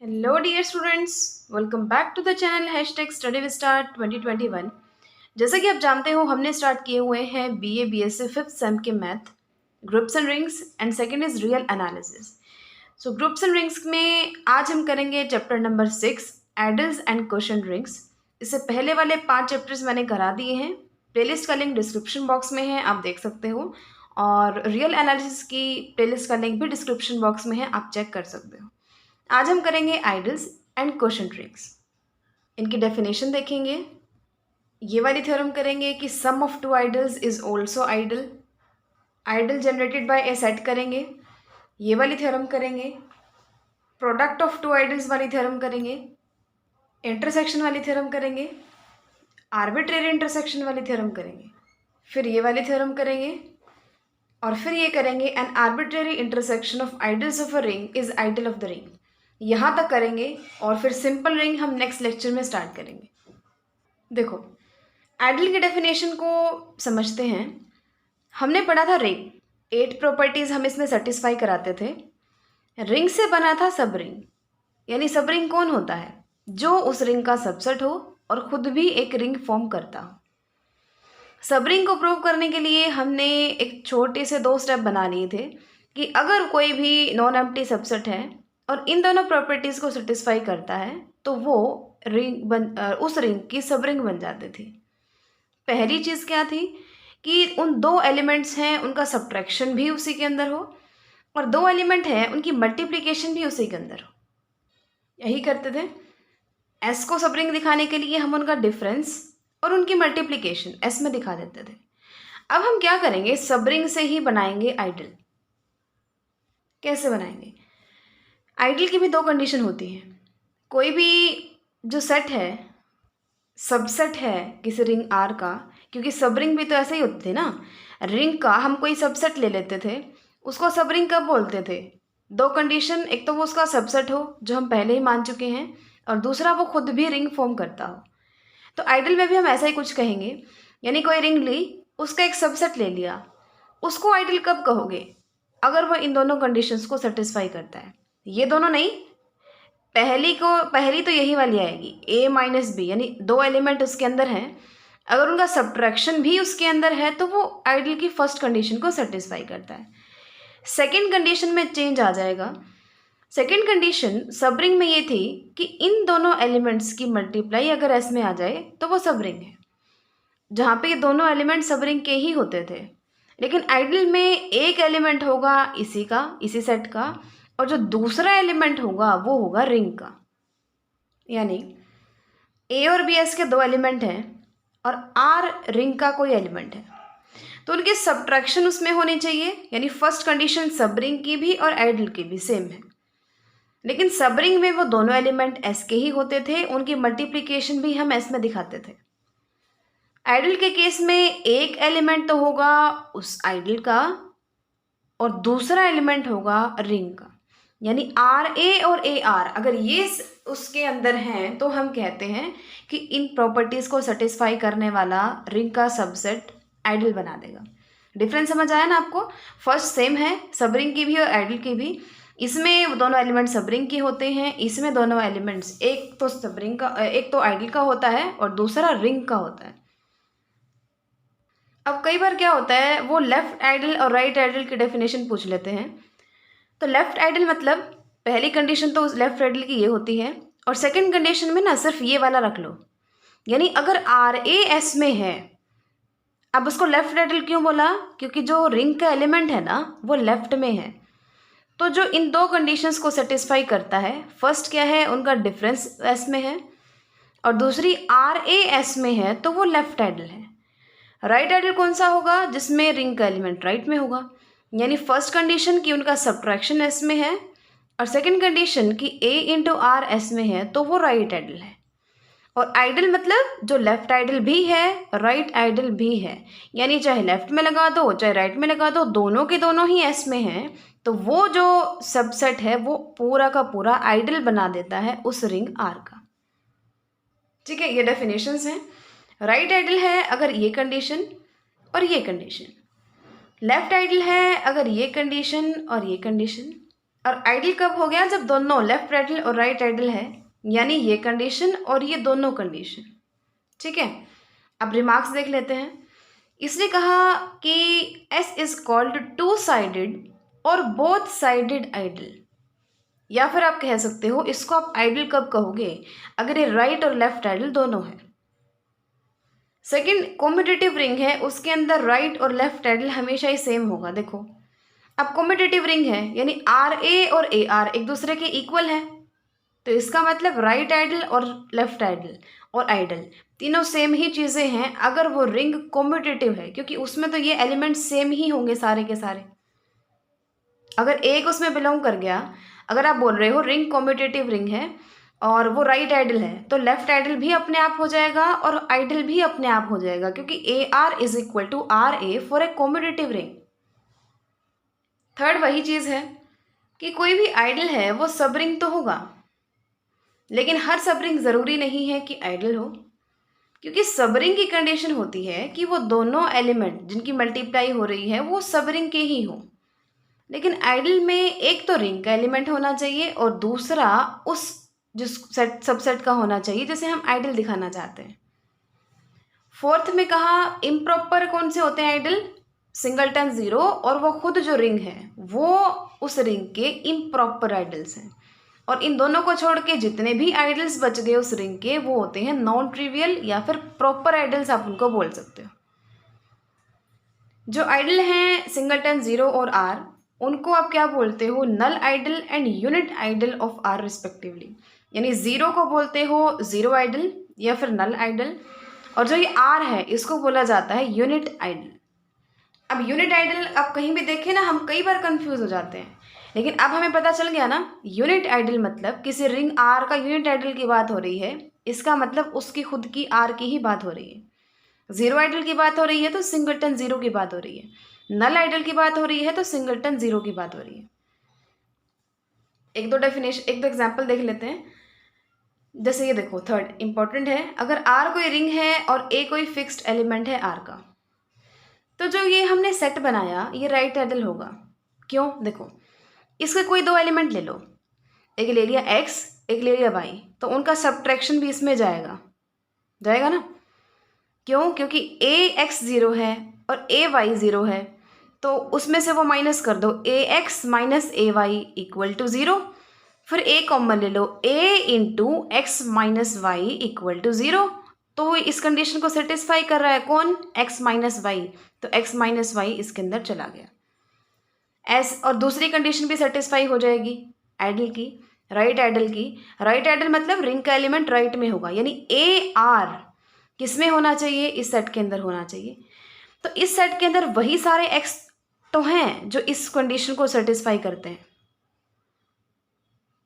Hello, dear students. Welcome back to the channel #StudyWithStart 2021। जैसा कि आप जानते हो हमने स्टार्ट किए हुए हैं BA BSc फिफ्थ सेम के math groups and rings and second is real analysis. So groups and rings में आज हम करेंगे chapter number 6 idols and question rings. इससे पहले वाले 5 चैप्टर्स मैंने करा दिए हैं। प्लेलिस्ट का लिंक डिस्क्रिप्शन बॉक्स में है, आप देख सकते हो। और रियल एनालिसिस की प्लेलिस्ट का लिंक भी डिस्क्रिप्शन बॉक्स में है, आप चेक कर सकते हो। आज हम करेंगे आइडल्स एंड क्वेश्चन ट्रिक्स। इनकी डेफिनेशन देखेंगे। ये वाली थ्योरम करेंगे कि sum of two ideals is also ideal. Ideal generated by a set करेंगे। ये वाली थ्योरम करेंगे। प्रोडक्ट ऑफ टू आइडल्स वाली थ्योरम करेंगे। इंटरसेक्शन वाली थ्योरम करेंगे। आर्बिट्रेरी इंटरसेक्शन वाली थ्योरम करेंगे। फिर ये वाली थ्योरम करेंगे और फिर ये करेंगे an arbitrary intersection of ideals of a ring is ideal of the ring. यहाँ तक करेंगे और फिर सिंपल रिंग हम नेक्स्ट लेक्चर में स्टार्ट करेंगे। देखो, आइडल की डेफिनेशन को समझते हैं। हमने पढ़ा था रिंग, 8 प्रॉपर्टीज हम इसमें सेटिस्फाई कराते थे। रिंग से बना था सब रिंग। यानी सब रिंग कौन होता है? जो उस रिंग का सबसेट हो और खुद भी एक रिंग फॉर्म करता हो। सब रिंग को प्रूव करने के लिए हमने एक छोटे से 2 स्टेप बना लिए थे कि अगर कोई भी नॉन एम्प्टी सबसेट है और इन दोनों प्रॉपर्टीज को सेटिस्फाई करता है तो वो उस रिंग की सब रिंग बन जाती थी। पहली चीज़ क्या थी कि उन 2 एलिमेंट्स हैं उनका सब्ट्रैक्शन भी उसी के अंदर हो और 2 एलिमेंट हैं उनकी मल्टीप्लिकेशन भी उसी के अंदर हो। यही करते थे। एस को सब रिंग दिखाने के लिए हम उनका डिफरेंस और उनकी मल्टीप्लिकेशन एस में दिखा देते थे। अब हम क्या करेंगे, सब रिंग से ही बनाएंगे आइडल। कैसे बनाएंगे? आइडल की भी 2 कंडीशन होती हैं। कोई भी जो सेट है, सबसेट है किसी रिंग आर का, क्योंकि सब रिंग भी तो ऐसे ही होते थे ना। रिंग का हम कोई सबसेट ले लेते थे, उसको सब रिंग कब बोलते थे? 2 कंडीशन, एक तो वो उसका सबसेट हो जो हम पहले ही मान चुके हैं और दूसरा वो खुद भी रिंग फॉर्म करता हो। तो आइडल में भी हम ऐसा ही कुछ कहेंगे। यानी कोई रिंग ली, उसका एक सबसेट ले लिया, उसको आइडल कब कहोगे? अगर वो इन दोनों कंडीशंस को सेटिस्फाई करता है। ये दोनों नहीं, पहली तो यही वाली आएगी, ए माइनस बी, यानी 2 एलिमेंट उसके अंदर हैं, अगर उनका सब्ट्रैक्शन भी उसके अंदर है तो वो आइडल की फर्स्ट कंडीशन को सेटिस्फाई करता है। सेकेंड कंडीशन में चेंज आ जाएगा। सेकेंड कंडीशन सब रिंग में ये थी कि इन दोनों एलिमेंट्स की मल्टीप्लाई अगर एस में आ जाए तो वो सब रिंग है, जहाँ पे ये दोनों एलिमेंट सब रिंग के ही होते थे। लेकिन आइडल में एक एलिमेंट होगा इसी का, इसी सेट का, और जो दूसरा एलिमेंट होगा वो होगा रिंग का। यानी ए और बी एस के 2 एलिमेंट हैं और आर रिंग का कोई एलिमेंट है, तो उनकी सब्ट्रैक्शन उसमें होनी चाहिए। यानी फर्स्ट कंडीशन सब रिंग की भी और आइडल की भी सेम है। लेकिन सब रिंग में वो दोनों एलिमेंट एस के ही होते थे, उनकी मल्टीप्लिकेशन भी हम एस में दिखाते थे। आइडल के केस में एक एलिमेंट तो होगा उस आइडल का और दूसरा एलिमेंट होगा रिंग का। यानी आर ए और ए आर अगर ये उसके अंदर हैं तो हम कहते हैं कि इन प्रॉपर्टीज को सेटिस्फाई करने वाला रिंग का सबसेट आइडल बना देगा। डिफरेंस समझ आया ना आपको? फर्स्ट सेम है, सब रिंग की भी और आइडल की भी। इसमें दोनों एलिमेंट सब रिंग के होते हैं, इसमें दोनों एलिमेंट्स एक तो सब रिंग का, एक तो आइडल का होता है और दूसरा रिंग का होता है। अब कई बार क्या होता है, वो लेफ्ट आइडल और राइट आइडल की डेफिनेशन पूछ लेते हैं। तो लेफ्ट आइडल मतलब पहली कंडीशन तो लेफ्ट आइडल की ये होती है और सेकंड कंडीशन में ना सिर्फ ये वाला रख लो। यानी अगर आर ए एस में है, अब उसको लेफ्ट आइडल क्यों बोला? क्योंकि जो रिंग का एलिमेंट है ना वो लेफ्ट में है। तो जो इन 2 कंडीशंस को सेटिस्फाई करता है, फर्स्ट क्या है, उनका डिफरेंस एस में है और दूसरी आर ए एस में है, तो वो लेफ्ट आइडल है। राइट आइडल कौन सा होगा? जिसमें रिंग का एलिमेंट राइट में होगा। यानी फर्स्ट कंडीशन की उनका सब्ट्रैक्शन एस में है और सेकंड कंडीशन की ए इंटू आर एस में है, तो वो राइट आइडल है। और आइडल मतलब जो लेफ्ट आइडल भी है राइट आइडल भी है। यानी चाहे लेफ्ट में लगा दो चाहे राइट में लगा दो, दोनों के दोनों ही एस में हैं, तो वो जो सबसेट है वो पूरा का पूरा आइडल बना देता है उस रिंग आर का। ठीक है, ये डेफिनेशंस हैं। राइट आइडल है अगर ये कंडीशन और ये कंडीशन, लेफ्ट आइडल है अगर ये कंडीशन और ये कंडीशन, और आइडल कब हो गया? जब दोनों लेफ्ट आइडल और राइट आइडल है, यानी ये कंडीशन और ये दोनों कंडीशन। ठीक है, अब रिमार्क्स देख लेते हैं। इसने कहा कि S is called two sided और बोथ साइडेड आइडल, या फिर आप कह सकते हो इसको आप आइडल कब कहोगे? अगर ये राइट और लेफ्ट आइडल दोनों है। सेकंड, कॉम्पिटिटिव रिंग है, उसके अंदर राइट और लेफ्ट आइडल हमेशा ही सेम होगा। देखो, अब कॉम्पिटिटिव रिंग है यानी आर ए और ए आर एक दूसरे के इक्वल है, तो इसका मतलब राइट आइडल और लेफ्ट आइडल और आइडल तीनों सेम ही चीज़ें हैं अगर वो रिंग कॉम्पिटिटिव है, क्योंकि उसमें तो ये एलिमेंट सेम ही होंगे सारे के सारे। अगर एक उसमें बिलोंग कर गया, अगर आप बोल रहे हो रिंग कॉम्पिटिटिव रिंग है और वो राइट आइडल है, तो लेफ्ट आइडल भी अपने आप हो जाएगा और आइडल भी अपने आप हो जाएगा, क्योंकि A R is equal to R A for a commutative ring. Third वही चीज़ है कि कोई भी आइडल है वो सब रिंग तो होगा, लेकिन हर सब रिंग ज़रूरी नहीं है कि आइडल हो, क्योंकि सब रिंग की कंडीशन होती है कि वो दोनों एलिमेंट जिनकी मल्टीप्लाई हो रही है वो सब रिंग के ही हो। लेकिन आइडल में एक तो रिंग का एलिमेंट होना चाहिए और दूसरा उस जिस सेट सबसेट का होना चाहिए जिसे हम आइडल दिखाना चाहते हैं। फोर्थ में कहा इम्प्रॉपर कौन से होते हैं आइडल? सिंगलटन जीरो, और वो खुद जो रिंग है वो उस रिंग के इम्प्रॉपर आइडल्स हैं। और इन दोनों को छोड़ के जितने भी आइडल्स बच गए उस रिंग के वो होते हैं नॉन ट्रिवियल या फिर प्रॉपर आइडल्स, आप उनको बोल सकते हो। जो आइडल हैं सिंगलटन जीरो और आर, उनको आप क्या बोलते हो? Null ideal and unit ideal of R respectively. यानी जीरो को बोलते हो जीरो आइडल या फिर नल आइडल, और जो ये आर है इसको बोला जाता है यूनिट आइडल। अब यूनिट आइडल आप कहीं भी देखें ना, हम कई बार कंफ्यूज हो जाते हैं, लेकिन अब हमें पता चल गया ना, यूनिट आइडल मतलब किसी रिंग आर का यूनिट आइडल की बात हो रही है, इसका मतलब उसकी खुद की आर की ही बात हो रही है। जीरो आइडल की बात हो रही है तो सिंगलटन जीरो की बात हो रही है, नल आइडल की बात हो रही है तो सिंगलटन जीरो की बात हो रही है। एक दो एग्जाम्पल देख लेते हैं। जैसे ये देखो, थर्ड इंपॉर्टेंट है, अगर आर कोई रिंग है और ए कोई फिक्स्ड एलिमेंट है आर का, तो जो ये हमने सेट बनाया ये राइट आइडल होगा। क्यों? देखो, इसके कोई दो एलिमेंट ले लो, एक ले लिया x, एक ले लिया y, तो उनका सब्ट्रैक्शन भी इसमें जाएगा, जाएगा ना? क्यों? क्योंकि ए एक्स ज़ीरो है और ए वाई ज़ीरो है, तो उसमें से वो माइनस कर दो, A X minus A Y equal to zero. फिर ए कॉमन ले लो, A into X minus Y equal to zero. तो इस कंडीशन को सेटिस्फाई कर रहा है कौन? एक्स माइनस वाई, तो एक्स माइनस वाई इसके अंदर चला गया एस, और दूसरी कंडीशन भी सेटिस्फाई हो जाएगी आइडल की, राइट आइडल की। राइट आइडल मतलब रिंग का एलिमेंट राइट में होगा, यानी ए आर किस में होना चाहिए? इस सेट के अंदर होना चाहिए। तो इस सेट के अंदर वही सारे एक्स तो हैं जो इस कंडीशन को सेटिस्फाई करते हैं,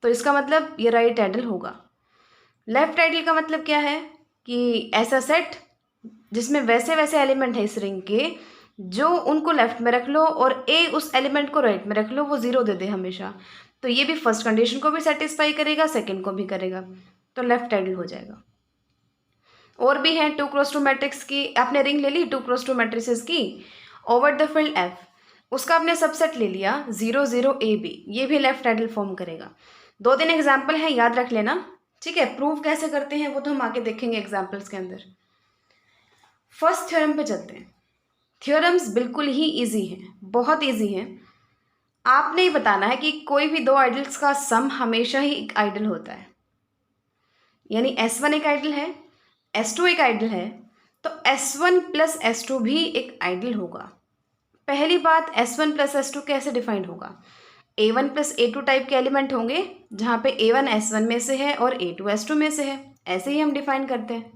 तो इसका मतलब ये राइट आइडल होगा। लेफ्ट आइडल का मतलब क्या है? कि ऐसा सेट जिसमें वैसे वैसे एलिमेंट है इस रिंग के, जो उनको लेफ्ट में रख लो और ए उस एलिमेंट को राइट में रख लो, वो ज़ीरो दे दे हमेशा। तो ये भी फर्स्ट कंडीशन को भी सेटिस्फाई करेगा, सेकंड को भी करेगा, तो लेफ्ट आइडल हो जाएगा। और भी हैं 2x2 मैट्रिक्स की, आपने रिंग ले ली 2x2 मैट्रिसेस की, ओवर द फील्ड एफ, उसका आपने सबसेट ले लिया 0 0 ए बी, ये भी लेफ्ट आइडल फॉर्म करेगा। 2-3 एग्जाम्पल हैं, याद रख लेना, ठीक है? प्रूव कैसे करते हैं वो तो हम आके देखेंगे एग्जाम्पल्स के अंदर। फर्स्ट थ्योरम पे चलते हैं। थ्योरम्स बिल्कुल ही ईजी हैं, बहुत ईजी हैं। आपने ही बताना है कि कोई भी दो आइडल्स का सम हमेशा ही एक आइडल होता है, यानी S1 एक आइडल है, S2 एक आइडल है, तो S1 प्लस S2 भी एक आइडल होगा। पहली बात, S1 प्लस S2 कैसे डिफाइंड होगा? A1 प्लस A2 टाइप के एलिमेंट होंगे, जहाँ पे A1 S1 में से है और A2 S2 में से है, ऐसे ही हम डिफाइन करते हैं।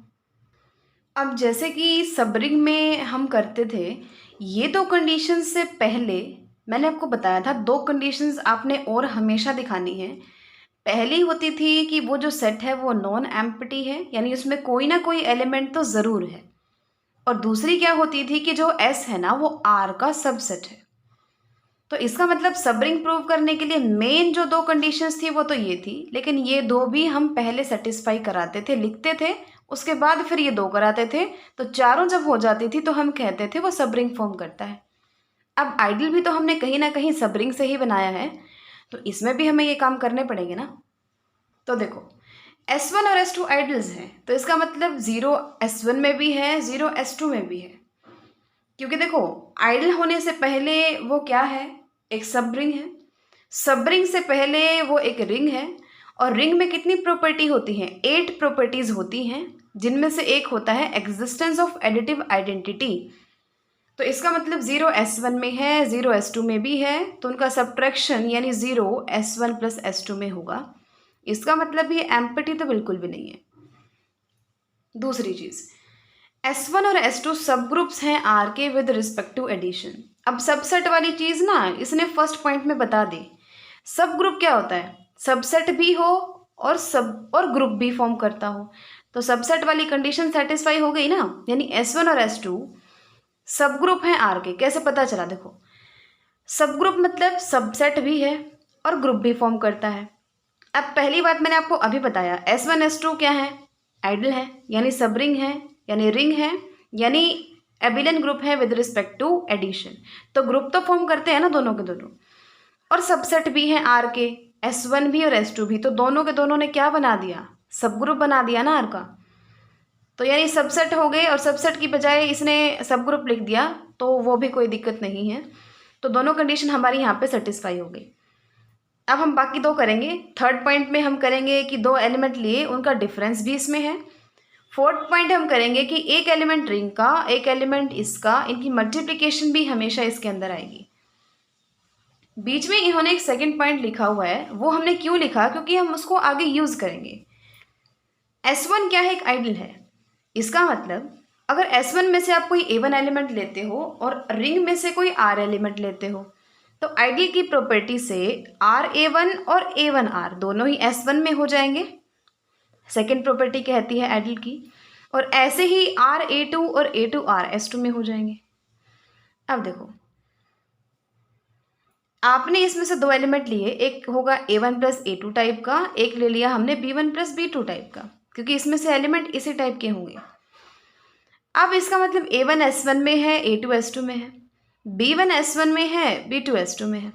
अब जैसे कि सबरिंग में हम करते थे, ये दो कंडीशंस से पहले मैंने आपको बताया था दो कंडीशंस आपने और हमेशा दिखानी है। पहली होती थी कि वो जो सेट है वो नॉन एम्प्टी है, यानी उसमें कोई ना कोई एलिमेंट तो ज़रूर है, और दूसरी क्या होती थी कि जो S है ना वो R का सबसेट है। तो इसका मतलब सबरिंग प्रूव करने के लिए मेन जो दो कंडीशंस थी वो तो ये थी, लेकिन ये दो भी हम पहले सेटिस्फाई कराते थे, लिखते थे, उसके बाद फिर ये दो कराते थे, तो चारों जब हो जाती थी तो हम कहते थे वो सबरिंग फॉर्म करता है। अब आइडल भी तो हमने कहीं ना कहीं सबरिंग से ही बनाया है, तो इसमें भी हमें ये काम करने पड़ेंगे ना। तो देखो S1 और S2 आइडल्स हैं, तो इसका मतलब 0 S1 में भी है, 0 S2 में भी है। क्योंकि देखो आइडल होने से पहले वो क्या है, एक सब रिंग है, सब रिंग से पहले वो एक रिंग है। और रिंग में कितनी प्रॉपर्टी होती हैं, 8 प्रॉपर्टीज होती हैं, जिनमें से एक होता है एग्जिस्टेंस ऑफ एडिटिव आइडेंटिटी। तो इसका मतलब 0 S1 में है, 0 S2 में भी है, तो उनका सब्ट्रैक्शन यानी 0 S1 प्लस S2 में होगा। इसका मतलब ये एम्प्टी तो बिल्कुल भी नहीं है। दूसरी चीज, S1 और S2 सब ग्रुप्स हैं R के विद रिस्पेक्ट टू एडिशन। अब सबसेट वाली चीज ना इसने फर्स्ट पॉइंट में बता दी। सब ग्रुप क्या होता है, सबसेट भी हो और ग्रुप भी फॉर्म करता हो। तो सबसेट वाली कंडीशन सेटिस्फाई हो गई ना, यानी S1 और S2 सब ग्रुप हैं R के। कैसे पता चला, देखो सब ग्रुप मतलब सबसेट भी है और ग्रुप भी फॉर्म करता है। अब पहली बात मैंने आपको अभी बताया, S1 S2 क्या है, आइडल है, यानी सब रिंग है, यानी रिंग है, यानी एबिलियन ग्रुप है विद रिस्पेक्ट टू एडिशन। तो ग्रुप तो फॉर्म करते हैं ना दोनों के दोनों, और सबसेट भी हैं आर के, S1 भी और S2 भी। तो दोनों के दोनों ने क्या बना दिया, सब ग्रुप बना दिया ना आर का। तो यानी सबसेट हो गए, और सबसेट की बजाय इसने सब ग्रुप लिख दिया, तो वो भी कोई दिक्कत नहीं है। तो दोनों कंडीशन हमारी यहाँ पे सेटिस्फाई हो गई। अब हम बाकी दो करेंगे। थर्ड पॉइंट में हम करेंगे कि दो एलिमेंट लिए, उनका डिफरेंस भी इसमें है। फोर्थ पॉइंट हम करेंगे कि एक एलिमेंट रिंग का, एक एलिमेंट इसका, इनकी मल्टीप्लिकेशन भी हमेशा इसके अंदर आएगी। बीच में इन्होंने एक सेकंड पॉइंट लिखा हुआ है, वो हमने क्यों लिखा, क्योंकि हम उसको आगे यूज करेंगे। S1 क्या है, एक आइडल है। इसका मतलब अगर S1 में से आप कोई A1 एलिमेंट लेते हो और रिंग में से कोई R एलिमेंट लेते हो, तो आइडल की प्रॉपर्टी से RA1 और A1R दोनों ही S1 में हो जाएंगे, सेकेंड प्रॉपर्टी कहती है आइडल की। और ऐसे ही RA2 और A2R S2 में हो जाएंगे। अब देखो आपने इसमें से दो एलिमेंट लिए, एक होगा A1 प्लस A2 टाइप का, एक ले लिया हमने B1 प्लस B2 टाइप का, क्योंकि इसमें से एलिमेंट इसी टाइप के होंगे। अब इसका मतलब A1 S1 में है, A2 S2 में है, B1 S1 में है, B2 S2 में है।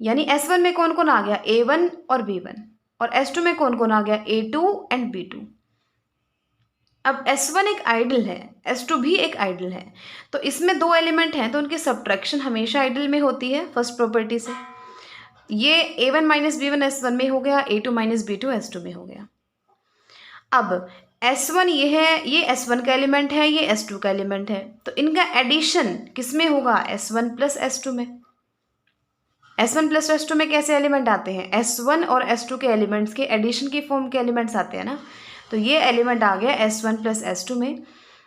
यानी S1 में कौन कौन आ गया, A1 और B1, और S2 में कौन कौन आ गया, A2 एंड B2। अब S1 एक आइडल है, S2 भी एक आइडल है, तो इसमें दो एलिमेंट हैं, तो उनकी सब्ट्रैक्शन हमेशा आइडल में होती है फर्स्ट प्रॉपर्टी से। ये A1 माइनस B1 S1 में हो गया, A2 माइनस B2 S2 में हो गया। अब S1 ये है, ये S1 का एलिमेंट है, ये S2 का एलिमेंट है, तो इनका एडिशन किस में होगा, S1 प्लस S2 में। S1 प्लस S2 में कैसे एलिमेंट आते हैं, S1 और S2 के एलिमेंट्स के एडिशन की फॉर्म के एलिमेंट्स आते हैं ना। तो ये एलिमेंट आ गया S1 प्लस S2 में।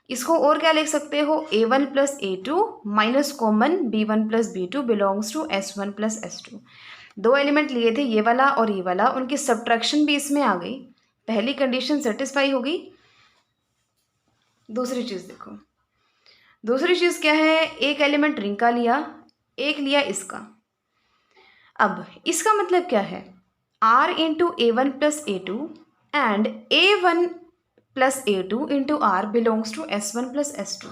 इसको और क्या लिख सकते हो, A1 plus A2 minus common B1 plus B2 belongs to S1 plus S2। दो एलिमेंट लिए थे, ये वाला और ये वाला, उनकी सब्ट्रैक्शन भी इसमें आ गई, पहली कंडीशन सेटिस्फाई होगी। दूसरी चीज़ देखो, दूसरी चीज़ क्या है, एक एलिमेंट रिंग का लिया, एक लिया इसका। अब इसका मतलब क्या है, R into A1 plus A2 and A1 plus A2 into R belongs to S1 plus S2।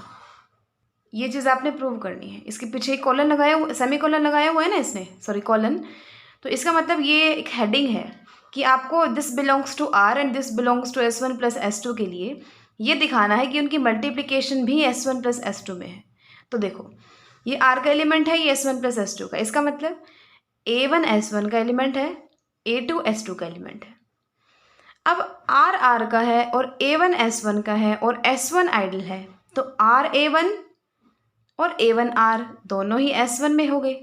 ये चीज़ आपने प्रूव करनी है। इसके पीछे एक कॉलन लगाया हुआ, सेमी कॉलन लगाया हुआ है ना इसने, सॉरी कॉलन। तो इसका मतलब ये एक हेडिंग है कि आपको this belongs to R and this belongs to S1 plus S2 के लिए ये दिखाना है कि उनकी मल्टीप्लिकेशन भी S1 प्लस S2 में है। तो देखो ये R का एलिमेंट है, ये S1 प्लस S2 का, इसका मतलब A1 S1 का एलिमेंट है, A2 S2 का एलिमेंट है। अब R R का है और A1 S1 का है और S1 आइडल है, तो R A1 और A1 R दोनों ही S1 में हो गए।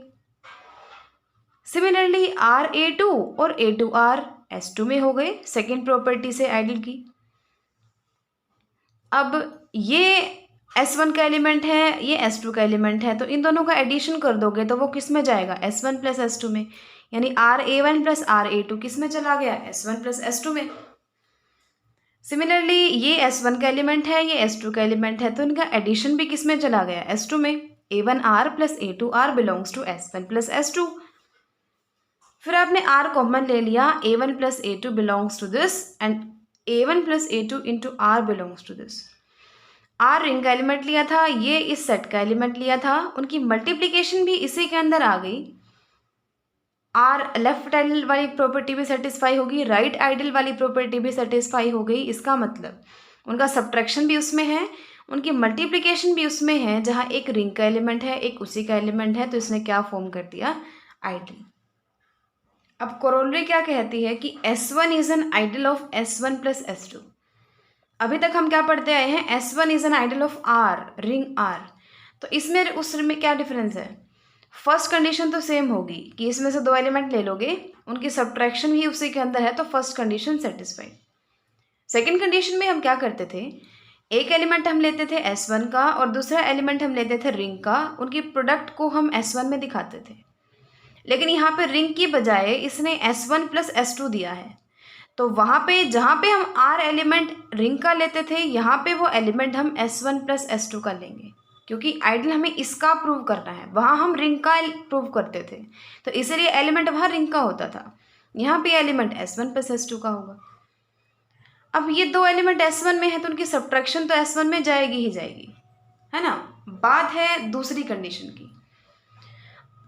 सिमिलरली R A2 और A2 R S2 में हो गए, सेकेंड प्रॉपर्टी से आइडल की। अब ये S1 का एलिमेंट है, ये S2 का एलिमेंट है, तो इन दोनों का एडिशन कर दोगे तो वो किस में जाएगा, S1 प्लस S2 में। यानी R A1 plus R A2 किस में चला गया, S1 प्लस S2 में। सिमिलरली ये S1 का एलिमेंट है, ये S2 का एलिमेंट है, तो इनका एडिशन भी किस में चला गया, S2 में। A1 R plus A2 R belongs to S1 plus S2। फिर आपने R कॉमन ले लिया, A1 plus A2 belongs to this and A1 plus A2 into R belongs to this. R ring का एलिमेंट लिया था, ये इस सेट का एलिमेंट लिया था, उनकी मल्टीप्लिकेशन भी इसी के अंदर आ गई। आर लेफ्ट आइडल वाली प्रॉपर्टी भी सेटिस्फाई होगी, राइट आइडल वाली प्रॉपर्टी भी सेटिस्फाई हो गई। इसका मतलब उनका सब्ट्रैक्शन भी उसमें है, उनकी मल्टीप्लिकेशन भी उसमें है। जहाँ एक रिंग का एलिमेंट है, एक उसी का एलिमेंट है, तो इसने क्या फॉर्म कर दिया, आइडल। अब कोरोलरी क्या कहती है कि S1 is an ideal of S1 plus S2। अभी तक हम क्या पढ़ते आए हैं, S1 is an ideal of R, ring R। तो इसमें उस में क्या डिफरेंस है, फर्स्ट कंडीशन तो सेम होगी कि इसमें से दो एलिमेंट ले लोगे, उनकी सब्ट्रैक्शन भी उसी के अंदर है, तो first condition satisfied. Second condition में हम क्या करते थे, एक एलिमेंट हम लेते थे S1 का और दूसरा एलिमेंट हम लेते थे रिंग का, उनकी प्रोडक्ट को हम S1 में दिखाते थे। लेकिन यहाँ पे रिंग की बजाय इसने S1 प्लस S2 दिया है, तो वहाँ पे जहाँ पे हम R एलिमेंट रिंग का लेते थे, यहाँ पे वो एलिमेंट हम S1 प्लस S2 का लेंगे, क्योंकि आइडल हमें इसका प्रूव करना है। वहाँ हम रिंग का प्रूव करते थे, तो इसलिए एलिमेंट वहाँ रिंग का होता था, यहाँ पे एलिमेंट S1 प्लस S2 का होगा। अब ये दो एलिमेंट S1 में है, तो उनकी सब्ट्रैक्शन तो S1 में जाएगी ही जाएगी, है ना। बात है दूसरी कंडीशन की,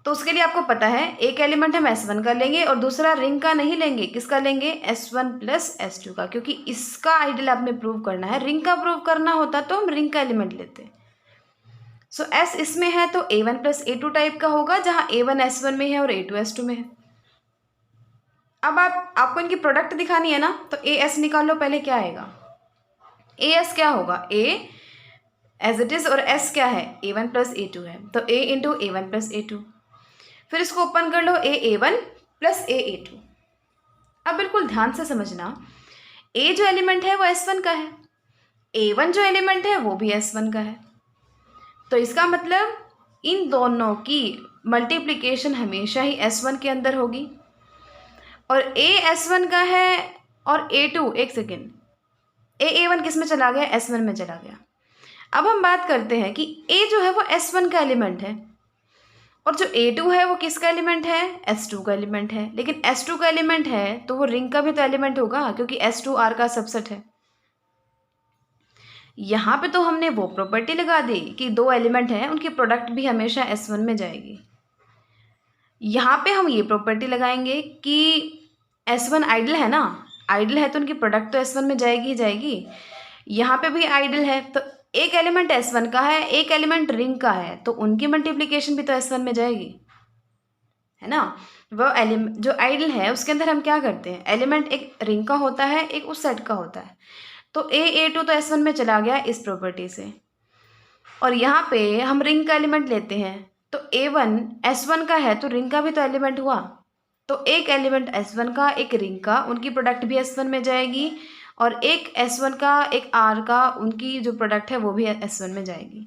तो उसके लिए आपको पता है एक एलिमेंट हम S1 का लेंगे और दूसरा रिंग का नहीं लेंगे, किसका लेंगे, S1 प्लस S2 का, क्योंकि इसका आइडल आपने प्रूव करना है। रिंग का प्रूव करना होता तो हम रिंग का एलिमेंट लेते। सो S इसमें है तो A1 प्लस A2 टाइप का होगा, जहाँ A1 S1 में है और A2 S2 में है। अब आपको इनकी प्रोडक्ट दिखानी है ना, तो AS निकाल लो पहले, क्या आएगा, AS क्या होगा, A एज इट इज, और S क्या है, A1 प्लस A2 है, तो A into A1 plus A2। फिर इसको ओपन कर लो, A1 प्लस A2। अब बिल्कुल ध्यान से समझना, A जो एलिमेंट है वो S1 का है, A1 जो एलिमेंट है वो भी S1 का है, तो इसका मतलब इन दोनों की मल्टीप्लिकेशन हमेशा ही S1 के अंदर होगी। और A S1 का है और A2, एक सेकेंड, A1 किस में चला गया, S1 में चला गया। अब हम बात करते हैं कि A जो है वो S1 का एलिमेंट है, और जो A2 है वो किसका एलिमेंट है, S2 का एलिमेंट है। लेकिन S2 का एलिमेंट है तो वो रिंग का भी तो एलिमेंट होगा, क्योंकि S2 R का सबसेट है। यहाँ पे तो हमने वो प्रॉपर्टी लगा दी कि दो एलिमेंट हैं, उनकी प्रोडक्ट भी हमेशा S1 में जाएगी। यहाँ पे हम ये प्रॉपर्टी लगाएंगे कि S1 आइडल है ना, आइडल है तो उनकी प्रोडक्ट तो S1 में जाएगी ही जाएगी। यहाँ पे भी आइडल है, तो एक एलिमेंट S1 का है, एक एलिमेंट रिंग का है, तो उनकी मल्टीप्लिकेशन भी तो S1 में जाएगी, है ना। वो एलिमेंट जो आइडल है उसके अंदर हम क्या करते हैं, एलिमेंट एक रिंग का होता है, एक उस सेट का होता है, तो A2 तो S1 में चला गया इस प्रॉपर्टी से। और यहाँ पे हम रिंग का एलिमेंट लेते हैं, तो A1 S1 का है तो रिंग का भी तो एलिमेंट हुआ, तो एक एलिमेंट S1 का, एक रिंग का, उनकी प्रोडक्ट भी S1 में जाएगी, और एक S1 का, एक R का, उनकी जो प्रोडक्ट है वो भी S1 में जाएगी।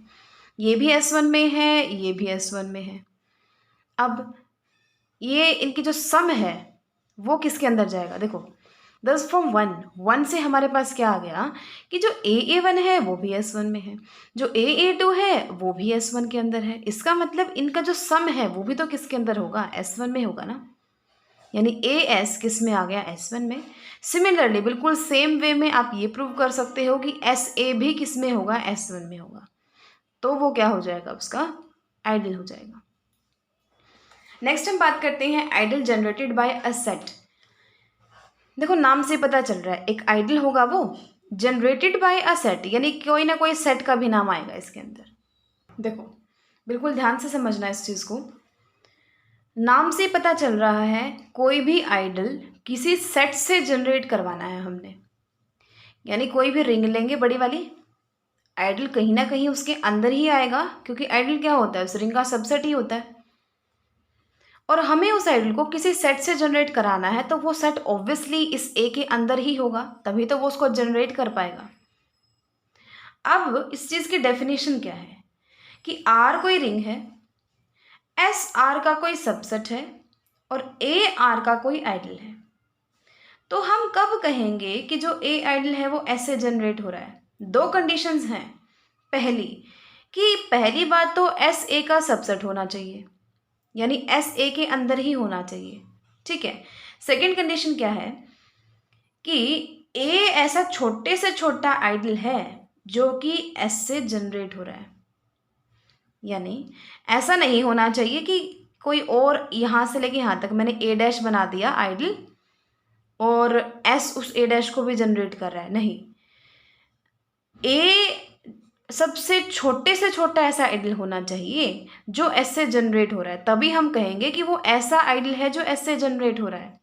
ये भी S1 में है, ये भी S1 में है। अब ये इनकी जो सम है वो किसके अंदर जाएगा, देखो 10 फ्रॉम 1 से हमारे पास क्या आ गया कि जो A1 है वो भी S1 में है, जो A2 है वो भी S1 के अंदर है। इसका मतलब इनका जो सम है वो भी तो किसके अंदर होगा, S1 में होगा ना, यानी AS किस में आ गया, S1 में। सिमिलरली बिल्कुल सेम वे में आप ये प्रूव कर सकते हो कि SA भी किस में होगा, S1 में होगा, तो वो क्या हो जाएगा, उसका आइडल हो जाएगा। नेक्स्ट हम बात करते हैं ideal generated by a set. देखो नाम से पता चल रहा है एक आइडल होगा वो जनरेटेड बाय अ सेट, यानी कोई ना कोई सेट का भी नाम आएगा इसके अंदर। देखो बिल्कुल ध्यान से समझना इस चीज़ को, नाम से पता चल रहा है कोई भी आइडल किसी सेट से जनरेट करवाना है हमने, यानी कोई भी रिंग लेंगे बड़ी वाली, आइडल कहीं ना कहीं उसके अंदर ही आएगा, क्योंकि आइडल क्या होता है, उस रिंग का सबसेट ही होता है, और हमें उस आइडल को किसी सेट से जनरेट कराना है, तो वो सेट ऑब्वियसली इस ए के अंदर ही होगा, तभी तो वो उसको जनरेट कर पाएगा। अब इस चीज़ की डेफिनेशन क्या है कि आर कोई रिंग है, एस आर का कोई सबसेट है, और ए आर का कोई आइडल है, तो हम कब कहेंगे कि जो ए आइडल है वो ऐसे जनरेट हो रहा है। दो कंडीशंस हैं, पहली कि पहली बात तो एस ए का सबसेट होना चाहिए, यानी एस ए के अंदर ही होना चाहिए, ठीक है। सेकंड कंडीशन क्या है कि ए ऐसा छोटे से छोटा आइडल है जो कि एस से जनरेट हो रहा है, यानी ऐसा नहीं होना चाहिए कि कोई और यहाँ से लेके यहाँ तक मैंने ए डैश बना दिया आइडल, और एस उस ए डैश को भी जनरेट कर रहा है, नहीं। ए सबसे छोटे से छोटा ऐसा आइडल होना चाहिए जो एस से जनरेट हो रहा है, तभी हम कहेंगे कि वो ऐसा आइडल है जो एस से जनरेट हो रहा है।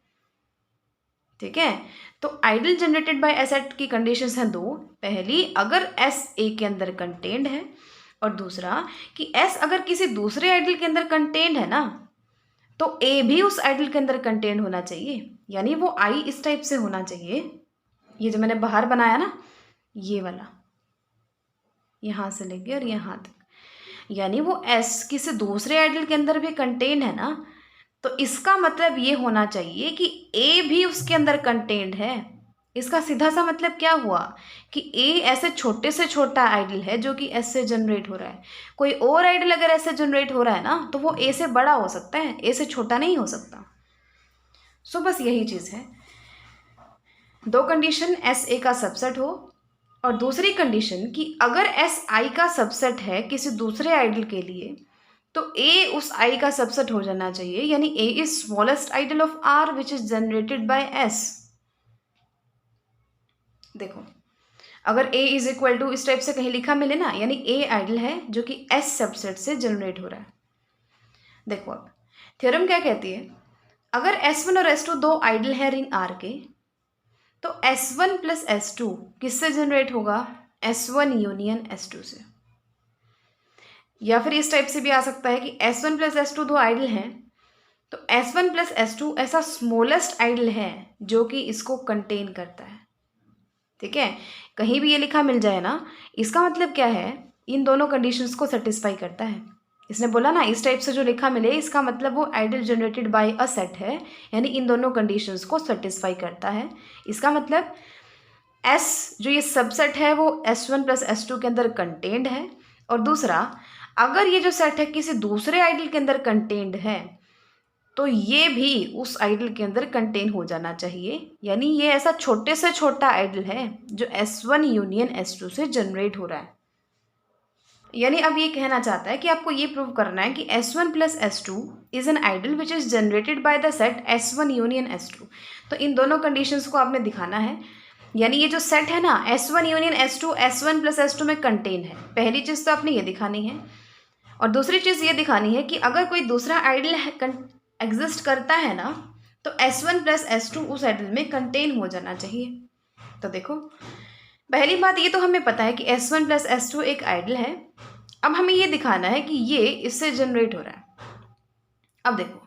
ठीक है, तो ideal generated by S set की कंडीशंस हैं दो। पहली, अगर एस ए के अंदर कंटेन्ड है, और दूसरा कि एस अगर किसी दूसरे आइडल के अंदर कंटेन्ड है ना, तो ए भी उस आइडल के अंदर कंटेन्ड होना चाहिए। यानी वो आई इस टाइप से होना चाहिए, ये जो मैंने बाहर बनाया ना, ये वाला, यहाँ से लेके और यहाँ तक। यानी वो एस किसी दूसरे आइडल के अंदर भी कंटेन्ड है ना, तो इसका मतलब ये होना चाहिए कि ए भी उसके अंदर कंटेन्ड है। इसका सीधा सा मतलब क्या हुआ कि ए ऐसे छोटे से छोटा आइडल है जो कि एस से जनरेट हो रहा है। कोई और आइडल अगर एस से जनरेट हो रहा है ना, तो वो ए से बड़ा हो सकता है, ए से छोटा नहीं हो सकता। सो बस यही चीज़ है। दो कंडीशन, एस ए का सबसेट हो, और दूसरी कंडीशन कि अगर एस आई का सबसेट है किसी दूसरे आइडल के लिए, तो ए उस आई का सबसेट हो जाना चाहिए। यानी A is smallest ideal of R which is generated by S. देखो, अगर ए इज इक्वल टू इस टाइप से कहीं लिखा मिले ना, यानी ए आइडल है जो कि एस सबसेट से जनरेट हो रहा है। देखो अब थ्योरम क्या कहती है, अगर S1 और S2 दो आइडल है रिंग R के, तो S1 प्लस S2 किससे जनरेट होगा? S1 यूनियन S2 से। या फिर इस टाइप से भी आ सकता है कि S1 प्लस S2 दो आइडल हैं, तो S1 प्लस S2 ऐसा स्मॉलेस्ट आइडल है जो कि इसको कंटेन करता है। ठीक है, कहीं भी ये लिखा मिल जाए ना, इसका मतलब क्या है, इन दोनों कंडीशंस को सेटिस्फाई करता है। इसने बोला ना इस टाइप से जो लिखा मिले, इसका मतलब वो ideal generated by a set है, यानी इन दोनों कंडीशंस को सेटिस्फाई करता है। इसका मतलब एस जो ये सबसेट है वो S1 प्लस S2 के अंदर कंटेन्ड है, और दूसरा अगर ये जो सेट है किसी दूसरे आइडल के अंदर कंटेन्ड है, तो ये भी उस आइडल के अंदर कंटेन हो जाना चाहिए। यानी ये ऐसा छोटे से छोटा आइडल है जो S1 यूनियन S2 से जनरेट हो रहा है। यानी अब ये कहना चाहता है कि आपको ये प्रूव करना है कि S1 plus S2 is an ideal which is generated by the set S1 union S2। तो इन दोनों कंडीशंस को आपने दिखाना है। यानी ये जो सेट है ना S1 union S2, S1 plus S2 में कंटेन है। पहली चीज़ तो आपने ये दिखानी है, और दूसरी चीज़ ये दिखानी है कि अगर कोई दूसरा आइडल एग्जिस्ट करता है ना, तो S1 प्लस S2 उस आइडल में कंटेन हो जाना चाहिए। तो देखो, पहली बात ये तो हमें पता है कि S1 प्लस S2 एक आइडल है। अब हमें ये दिखाना है कि ये इससे जनरेट हो रहा है। अब देखो,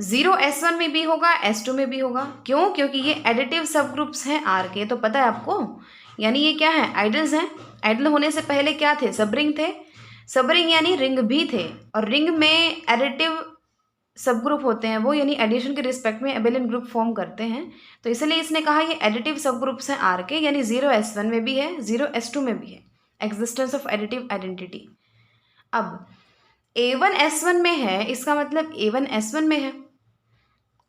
0 S1 में भी होगा, S2 में भी होगा। क्यों? क्योंकि ये एडिटिव सब ग्रुप्स हैं R के, तो पता है आपको। यानी ये क्या है? आइडल्स हैं। आइडल होने से पहले क्या थे? सब रिंग थे। सब रिंग यानी रिंग भी थे, और रिंग में एडिटिव सब ग्रुप होते हैं वो, यानी एडिशन के रिस्पेक्ट में एबेलियन ग्रुप फॉर्म करते हैं। तो इसलिए इसने कहा ये एडिटिव सब ग्रुप्स हैं R के, यानी 0 S1 में भी है, 0 S2 में भी है, एग्जिस्टेंस ऑफ एडिटिव आइडेंटिटी। अब A1 S1 में है, इसका मतलब A1 S1 में है,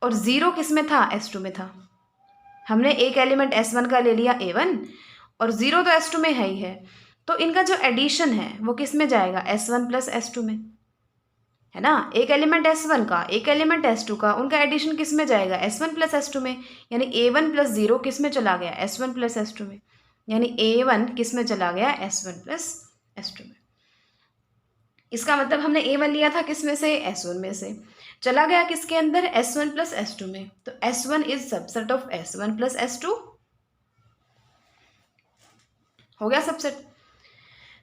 और 0 किस में था? S2 में था। हमने एक एलिमेंट S1 का ले लिया A1, और 0 तो S2 में है ही है, तो इनका जो एडिशन है वो किस में जाएगा? S1 प्लस S2 में, है ना। एक एलिमेंट S1 का, एक एलिमेंट S2 का, उनका एडिशन किस में जाएगा? S1 प्लस S2 में। यानी A1 प्लस 0 किस में चला गया? S1 प्लस S2 में। यानी A1 किस में चला गया? S1 प्लस S2 में। इसका मतलब हमने A1 लिया था किस में से? S1 में से, चला गया किसके अंदर? S1 प्लस S2 में। तो S1 is subset of S1 plus S2, हो गया सबसेट।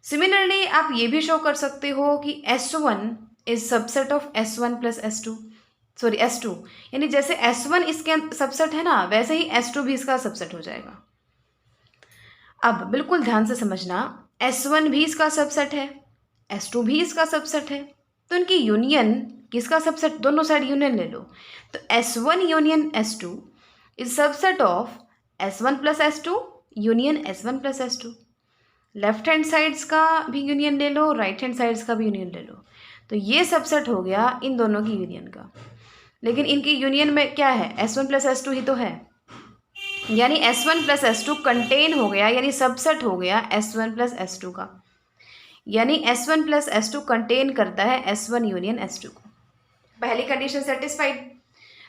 सिमिलरली आप ये भी शो कर सकते हो कि S1 is subset of S1 plus S2, sorry S2। यानी जैसे S1 इसके सबसेट है ना, वैसे ही S2 भी इसका सबसेट हो जाएगा। अब बिल्कुल ध्यान से समझना, S1 भी इसका सबसेट है, S2 भी इसका सबसेट है, तो इनकी यूनियन किसका सबसेट? दोनों साइड यूनियन ले लो, तो S1 union S2 is subset of S1 plus S2 union S1 plus S2। Left hand sides का भी यूनियन ले लो, राइट हैंड साइड्स का भी यूनियन ले लो, तो ये सबसेट हो गया इन दोनों की यूनियन का। लेकिन इनकी यूनियन में क्या है? S1 प्लस S2 ही तो है। यानी S1 प्लस S2 कंटेन हो गया, यानी सबसेट हो गया S1 प्लस S2 का। यानी S1 प्लस S2 कंटेन करता है S1 यूनियन S2 को। पहली कंडीशन सेटिस्फाइड।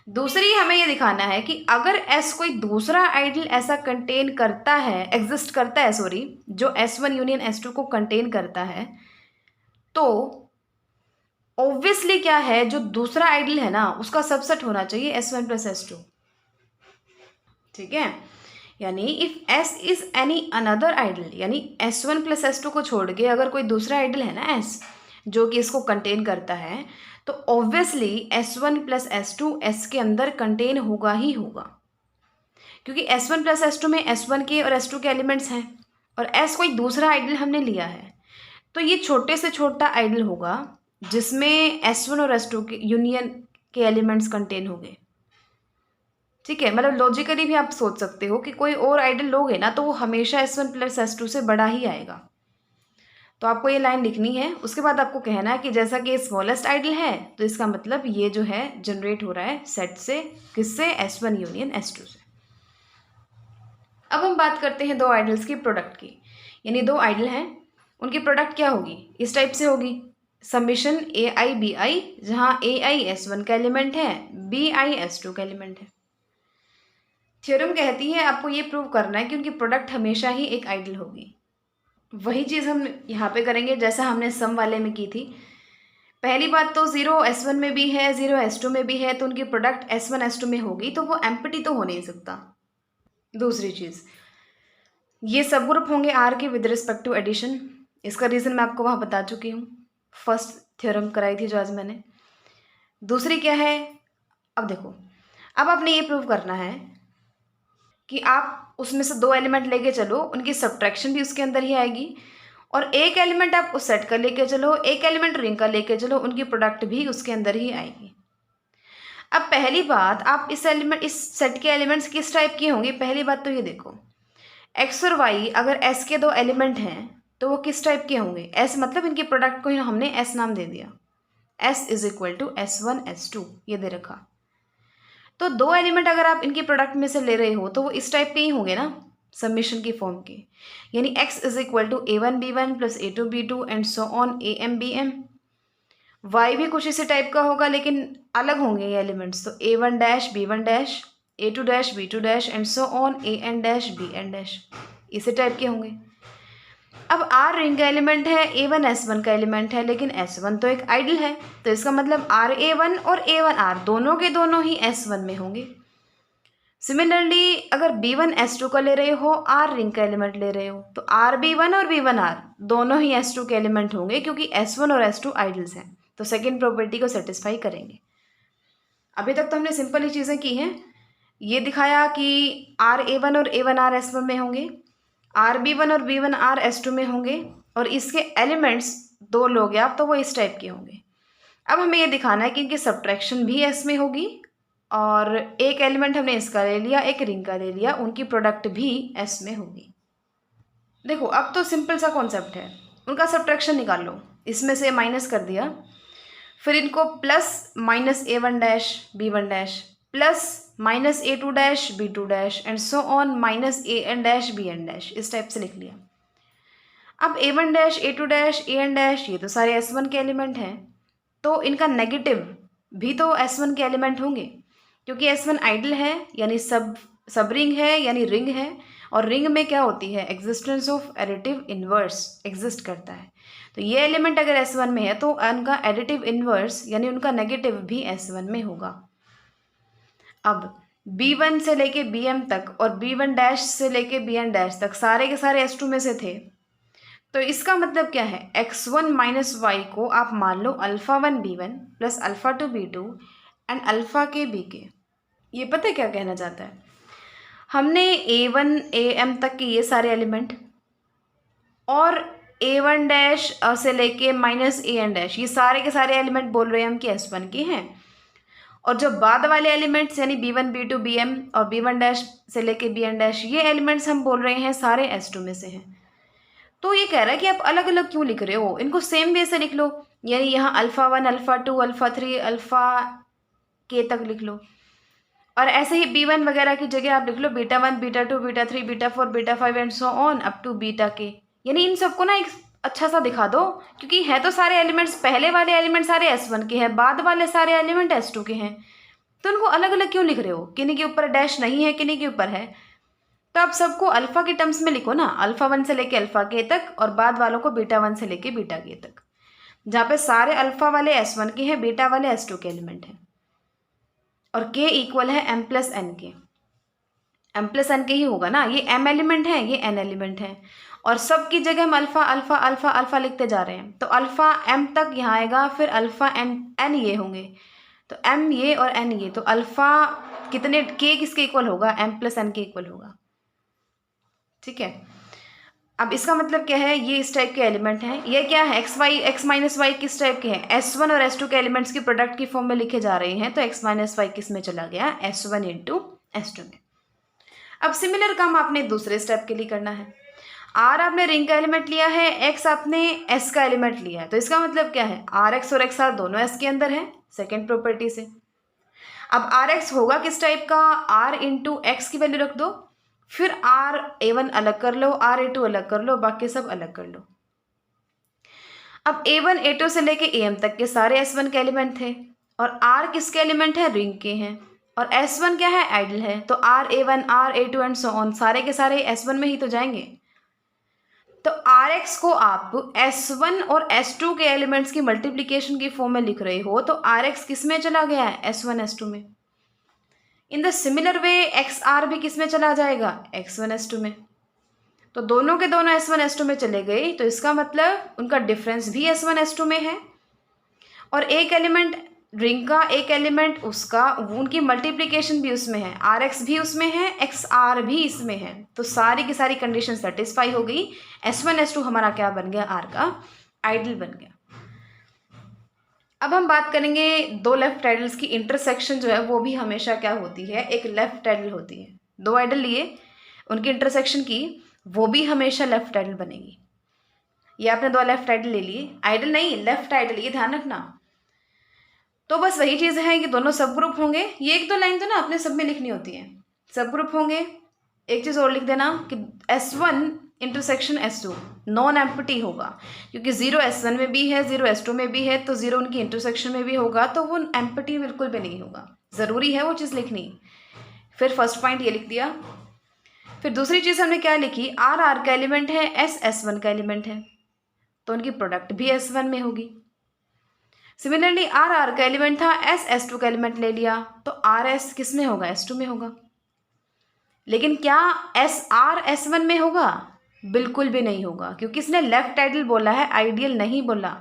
दूसरी हमें ये दिखाना है कि अगर एस कोई दूसरा आइडियल ऐसा कंटेन करता है, एग्जिस्ट करता है सॉरी, जो S1 यूनियन S2 को कंटेन करता है, तो ऑब्वियसली क्या है, जो दूसरा आइडियल है ना उसका सबसेट होना चाहिए S1 प्लस S2। ठीक है, यानी if S is any another ideal, यानी S1 प्लस S2 को छोड़ के अगर कोई दूसरा आइडियल है ना S जो कि इसको कंटेन करता है, तो obviously S1 plus S2 S के अंदर कंटेन होगा ही होगा, क्योंकि S1 प्लस S2 में S1 के और S2 के एलिमेंट्स हैं और S कोई दूसरा आइडियल हमने लिया है, तो ये छोटे से छोटा आइडियल होगा जिसमें S1 और S2 के यूनियन के एलिमेंट्स कंटेन होंगे। ठीक है, मतलब लॉजिकली भी आप सोच सकते हो कि कोई और आइडियल लोगे ना तो वो हमेशा S1 प्लस S2 से बड़ा ही आएगा। तो आपको ये लाइन लिखनी है, उसके बाद आपको कहना है कि जैसा कि स्मॉलेस्ट आइडियल है तो इसका मतलब ये जो है जनरेट हो रहा है सेट से, किससे, S1 यूनियन S2 से। अब हम बात करते हैं दो आइडियल्स की प्रोडक्ट की, यानी दो आइडियल हैं, उनकी प्रोडक्ट क्या होगी, इस टाइप से होगी, समीशन AI BI, जहाँ AI S1 का एलिमेंट है, BI S2 का एलिमेंट है। थ्योरम कहती है आपको ये प्रूव करना है कि उनकी प्रोडक्ट हमेशा ही एक आइडियल होगी। वही चीज़ हम यहाँ पे करेंगे जैसा हमने सम वाले में की थी। पहली बात तो 0 S1 में भी है, 0 S2 में भी है, तो उनकी प्रोडक्ट S1 S2 में होगी, तो वो एम्प्टी तो हो नहीं सकता। दूसरी चीज़, ये सब ग्रुप होंगे आर के विद रिस्पेक्ट टू एडिशन, इसका रीज़न मैं आपको वहाँ बता चुकी हूँ, फर्स्ट थ्योरम कराई थी जो आज मैंने। दूसरी क्या है, अब देखो, अब आपने ये प्रूव करना है कि आप उसमें से दो एलिमेंट लेके चलो, उनकी सब्ट्रैक्शन भी उसके अंदर ही आएगी, और एक एलिमेंट आप उस सेट का लेके चलो, एक एलिमेंट रिंग का लेके चलो, उनकी प्रोडक्ट भी उसके अंदर ही आएगी। अब पहली बात, आप इस सेट के एलिमेंट्स किस टाइप के होंगे, पहली बात तो ये देखो, एक्स और वाई अगर एस के दो एलिमेंट हैं तो वो किस टाइप के होंगे, एस मतलब इनकी प्रोडक्ट को हमने एस नाम दे दिया, S is equal to S1 S2 ये दे रखा। तो दो एलिमेंट अगर आप इनकी प्रोडक्ट में से ले रहे हो तो वो इस टाइप के ही होंगे ना, सबमिशन की फॉर्म के, यानी x is equal to A1 B1 plus A2 B2 and so on AM BM। y भी कुछ इसी टाइप का होगा लेकिन अलग होंगे ये एलिमेंट्स, तो A1 B1 A2 B2 and so on AN-BN, इसी टाइप के होंगे। अब R रिंग का एलिमेंट है, A1 S1 का एलिमेंट है, लेकिन S1 तो एक आइडियल है, तो इसका मतलब RA1 और A1R दोनों के दोनों ही S1 में होंगे। सिमिलरली अगर B1 S2 का ले रहे हो, R रिंग का एलिमेंट ले रहे हो, तो RB1 और B1R दोनों ही S2 के एलिमेंट होंगे, क्योंकि S1 और S2 आइडियल्स हैं, तो सेकेंड प्रॉपर्टी को सेटिस्फाई करेंगे। अभी तक तो हमने सिंपल ही चीज़ें की हैं, ये दिखाया कि RA1 और A1R S1 में होंगे, RB1 और B1R S2 में होंगे, और इसके एलिमेंट्स दो लोगे आप तो वो इस टाइप के होंगे। अब हमें ये दिखाना है कि इनकी सब्ट्रैक्शन भी S में होगी, और एक एलिमेंट हमने इसका ले लिया, एक रिंग का ले लिया, उनकी प्रोडक्ट भी S में होगी। देखो अब तो सिंपल सा कॉन्सेप्ट है, उनका सब्ट्रैक्शन निकाल लो, इसमें से माइनस कर दिया, फिर इनको plus -A1-B1 plus -A2-B2 and so on -AN-BN, इस टाइप से लिख लिया। अब A1 A2 AN ये तो सारे S1 के एलिमेंट हैं, तो इनका नेगेटिव भी तो S1 के एलिमेंट होंगे, क्योंकि S1 आइडियल है, यानी सब रिंग है, यानी रिंग है, और रिंग में क्या होती है, existence of additive inverse exist करता है, तो ये एलिमेंट अगर S1 में है तो उनका एडिटिव इन्वर्स यानी उनका नेगेटिव भी S1 में होगा। अब B1 से लेके BM तक और B1 से लेके BN तक सारे के सारे S2 में से थे, तो इसका मतलब क्या है, x1 माइनस वाई को आप मान लो α1 B1 plus α2 B2 and alpha के बी के। ये पता है क्या कहना चाहता है, हमने A1 AM तक के ये सारे एलिमेंट और A1 से लेके -AN ये सारे के सारे एलिमेंट बोल रहे हैं हम कि S1 के हैं, और जो बाद वाले एलिमेंट्स यानी B1 B2 BM और B1 से लेके BN ये एलिमेंट्स हम बोल रहे हैं सारे S2 में से हैं। तो ये कह रहा है कि आप अलग अलग क्यों लिख रहे हो, इनको सेम वे से लिख लो, यानी यहाँ α1 α2 α3 अल्फ़ा के तक लिख लो, और ऐसे ही B1 वगैरह की जगह आप लिख लो β1 β2 β3 β4 β5 and so on up to beta K, यानी इन सबको ना एक अच्छा सा दिखा दो, क्योंकि है तो सारे एलिमेंट्स, पहले वाले एलिमेंट सारे S1 के हैं, बाद वाले सारे एलिमेंट S2 के हैं, तो उनको अलग अलग क्यों लिख रहे हो? किन्हीं के ऊपर डैश नहीं है, किन्हीं के ऊपर है। तो आप सबको अल्फा के टर्म्स में लिखो ना, अल्फा 1 से लेके अल्फा के तक, और बाद वालों को बीटा 1 से लेके बीटा के तक, जहाँ पे सारे अल्फा वाले S1 के हैं, बीटा वाले S2 के एलिमेंट हैं, और k इक्वल है m प्लस एन के। m प्लस एन के ही होगा ना, ये m एलिमेंट है, ये n एलिमेंट है, और सब की जगह हम अल्फा अल्फा अल्फा अल्फा लिखते जा रहे हैं, तो अल्फा m तक यहाँ आएगा, फिर अल्फा n ये होंगे, तो m ये और n ये, तो अल्फा कितने k किसके इक्वल होगा? m प्लस एन के इक्वल होगा। ठीक है, अब इसका मतलब क्या है, ये इस टाइप के एलिमेंट हैं। ये क्या है, x माइनस वाई किस टाइप के हैं? S1 और S2 के एलिमेंट्स की प्रोडक्ट की फॉर्म में लिखे जा रहे हैं, तो x माइनस वाई किस में चला गया? S1 इंटू S2 में। अब सिमिलर काम आपने दूसरे स्टेप के लिए करना है। R आपने रिंग का एलिमेंट लिया है, x आपने S का एलिमेंट लिया है, तो इसका मतलब क्या है, RX और XR दोनों S के अंदर है, सेकेंड प्रॉपर्टी से। अब RX होगा किस टाइप का? R इंटू एक्स की वैल्यू रख दो, फिर RA1 अलग कर लो, RA2 अलग कर लो, बाकी सब अलग कर लो। अब A1 A2 से लेके AM तक के सारे S1 के एलिमेंट थे, और R किसके एलिमेंट है? रिंग के हैं, और S1 क्या है? आइडल है, तो RA1 RA2 and so on सारे के सारे S1 में ही तो जाएंगे। तो RX को आप S1 और S2 के एलिमेंट्स की मल्टीप्लिकेशन की फॉर्म में लिख रहे हो, तो RX किस में चला गया है? S1 S2 में। In the similar way XR भी किस में चला जाएगा? X1 S2 में। तो दोनों के दोनों S1 S2 में चले गए, तो इसका मतलब उनका डिफरेंस भी S1 S2 में है, और एक एलिमेंट रिंग का, एक एलिमेंट उसका, उनकी मल्टीप्लिकेशन भी उसमें है, RX भी उसमें है, XR भी इसमें है, तो सारी की सारी कंडीशन सेटिस्फाई हो गई। S1 S2 हमारा क्या बन गया? R का आइडल बन गया। अब हम बात करेंगे दो लेफ्ट आइडल्स की इंटरसेक्शन जो है वो भी हमेशा क्या होती है? एक लेफ्ट आइडल होती है। दो आइडल लिए, उनकी इंटरसेक्शन की, वो भी हमेशा लेफ्ट आइडल बनेगी। ये आपने दो लेफ्ट आइडल ले लिए, आइडल नहीं लेफ्ट आइडल, ये ध्यान रखना। तो बस वही चीज़ है कि दोनों सब ग्रुप होंगे। ये एक दो लाइन तो ना अपने सब में लिखनी होती है, सब ग्रुप होंगे। एक चीज़ और लिख देना कि S1 intersection S2 non empty होगा, क्योंकि 0 S1 में भी है, 0 S2 में भी है, तो 0 उनकी इंटरसेक्शन में भी होगा, तो वो एम्प्टी बिल्कुल भी नहीं होगा। ज़रूरी है वो चीज़ लिखनी। फिर फर्स्ट पॉइंट ये लिख दिया। फिर दूसरी चीज़ हमने क्या लिखी? R का एलिमेंट है, S S1 का एलिमेंट है, तो उनकी प्रोडक्ट भी S1 में होगी। सिमिलरली R का एलिमेंट था, S S2 का एलिमेंट ले लिया, तो RS किस में होगा? S2 में होगा। लेकिन क्या SR S1 में होगा? बिल्कुल भी नहीं होगा, क्योंकि इसने लेफ्ट आइडल बोला है, आइडियल नहीं बोला।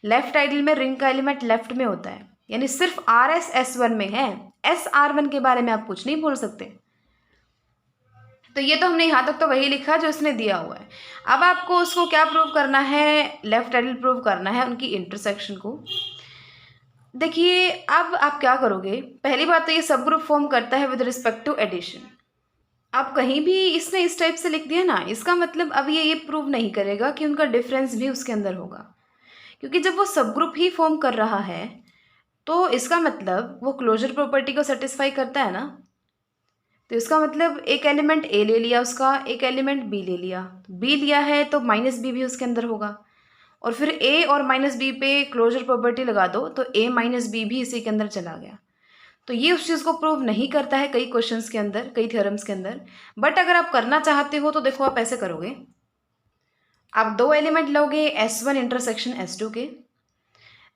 लेफ्ट आइडल में रिंग का एलिमेंट लेफ्ट में होता है, यानी सिर्फ RS S1 में है, SR1 के बारे में आप कुछ नहीं बोल सकते। तो ये तो हमने यहाँ तक तो वही लिखा जो इसने दिया हुआ है। अब आपको उसको क्या प्रूव करना है? लेफ्ट आइडल प्रूव करना है, उनकी इंटरसेक्शन को। देखिए अब आप क्या करोगे, पहली बात तो ये सब ग्रुप फॉर्म करता है विद रिस्पेक्ट टू एडिशन। आप कहीं भी इसने इस टाइप से लिख दिया ना, इसका मतलब अब ये प्रूव नहीं करेगा कि उनका डिफरेंस भी उसके अंदर होगा, क्योंकि जब वो सब ग्रुप ही फॉर्म कर रहा है तो इसका मतलब वो क्लोजर प्रॉपर्टी को सेटिस्फाई करता है ना। तो इसका मतलब एक एलिमेंट ए ले लिया उसका, एक एलिमेंट बी ले लिया, बी लिया है तो माइनस बी भी उसके अंदर होगा, और फिर ए और माइनस बी पे क्लोजर प्रॉपर्टी लगा दो तो ए माइनस बी भी इसी के अंदर चला गया। तो ये उस चीज़ को प्रूव नहीं करता है कई क्वेश्चंस के अंदर, कई थ्योरम्स के अंदर। बट अगर आप करना चाहते हो तो देखो आप ऐसे करोगे, आप दो एलिमेंट लोगे S1 इंटरसेक्शन S2 के,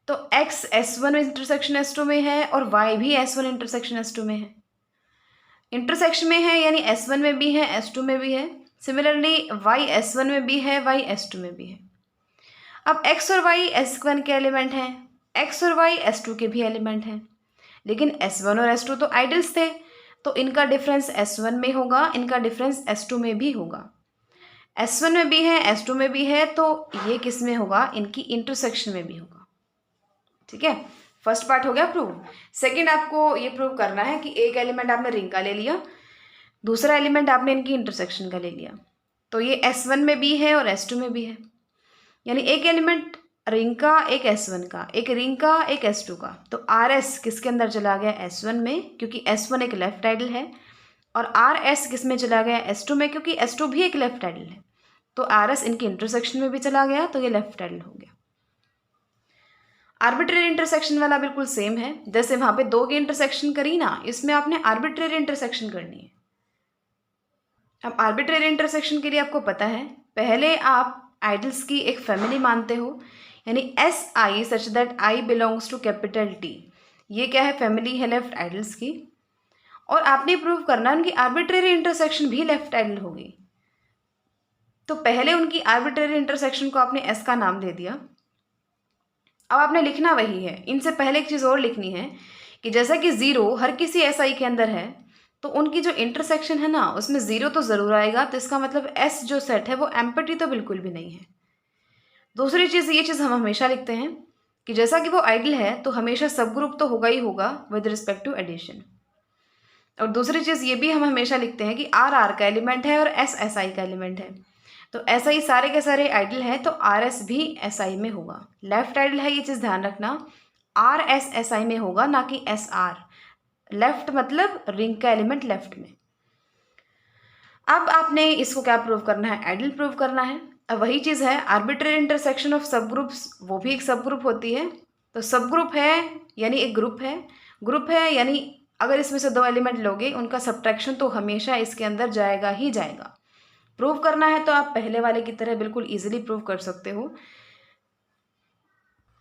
तो X S1 इंटरसेक्शन S2 में है और Y भी S1 इंटरसेक्शन S2 में है, इंटरसेक्शन में है, यानी S1 में भी है S2 में भी है। सिमिलरली Y S1 में भी है, Y S2 में भी है। अब X और Y S1 के एलिमेंट हैं, X और Y S2 के भी एलिमेंट हैं, लेकिन S1 और S2 तो आइडल्स थे, तो इनका डिफरेंस S1 में होगा, इनका डिफरेंस S2 में भी होगा। S1 में भी है, S2 में भी है, तो ये किस में होगा? इनकी इंटरसेक्शन में भी होगा। ठीक है, फर्स्ट पार्ट हो गया प्रूव। सेकंड आपको ये प्रूव करना है कि एक एलिमेंट आपने रिंग का ले लिया, दूसरा एलिमेंट आपने इनकी इंटरसेक्शन का ले लिया, तो ये S1 में भी है और S2 में भी है, यानी एक एलिमेंट रिंग का, एक S1 का, एक रिंग का, एक S2 का, तो RS किसके अंदर चला गया? S1 में, क्योंकि S1 एक लेफ्ट आइडल है, और RS किस में चला गया? S2 में, क्योंकि S2 भी एक लेफ्ट आइडल है। तो आर एस इनकी इंटरसेक्शन में भी चला गया, तो ये लेफ्ट आइडल हो गया। आर्बिट्रेरी इंटरसेक्शन वाला बिल्कुल सेम है, जैसे वहाँ पे दो की इंटरसेक्शन करी ना, इसमें आपने आर्बिट्रेरी इंटरसेक्शन करनी है। अब आर्बिट्रेरी इंटरसेक्शन के लिए आपको पता है, पहले आप आइडल्स की एक फैमिली मानते हो, यानी S I such that I belongs to capital T. ये क्या है, फैमिली है लेफ्ट आइडल्स की, और आपने प्रूव करना है उनकी आर्बिट्रेरी इंटरसेक्शन भी लेफ्ट आइडल होगी। तो पहले उनकी आर्बिट्रेरी इंटरसेक्शन को आपने एस का नाम दे दिया। अब आपने लिखना वही है, इनसे पहले एक चीज़ और लिखनी है कि जैसा कि ज़ीरो हर किसी एस आई के अंदर है, तो उनकी जो इंटरसेक्शन है ना, उसमें ज़ीरो तो ज़रूर आएगा, तो इसका मतलब एस जो सेट है वो एम्प्टी तो बिल्कुल भी नहीं है। दूसरी चीज़, ये चीज़ हम हमेशा लिखते हैं कि जैसा कि वो आइडल है तो हमेशा सब ग्रुप तो होगा ही होगा विद रिस्पेक्ट टू एडिशन। और दूसरी चीज़ ये भी हम हमेशा लिखते हैं कि आर आर का एलिमेंट है और एस एस आई का एलिमेंट है। तो ऐसा ही सारे के सारे आइडल हैं, तो आर एस भी एस आई में होगा। लेफ्ट आइडल है, ये चीज़ ध्यान रखना, आर एस एस आई में होगा, ना कि एस आर। लेफ्ट मतलब रिंग का एलिमेंट लेफ्ट में। अब आपने इसको क्या प्रूव करना है, आइडल प्रूव करना है। अब वही चीज़ है, आर्बिट्रेरी इंटरसेक्शन ऑफ सब ग्रुप्स, वो भी एक सब ग्रुप होती है। तो सब ग्रुप है यानी एक ग्रुप है यानी अगर इसमें से दो एलिमेंट लोगे, उनका सब्ट्रैक्शन तो हमेशा इसके अंदर जाएगा ही जाएगा। प्रूव करना है तो आप पहले वाले की तरह बिल्कुल ईजिली प्रूव कर सकते हो।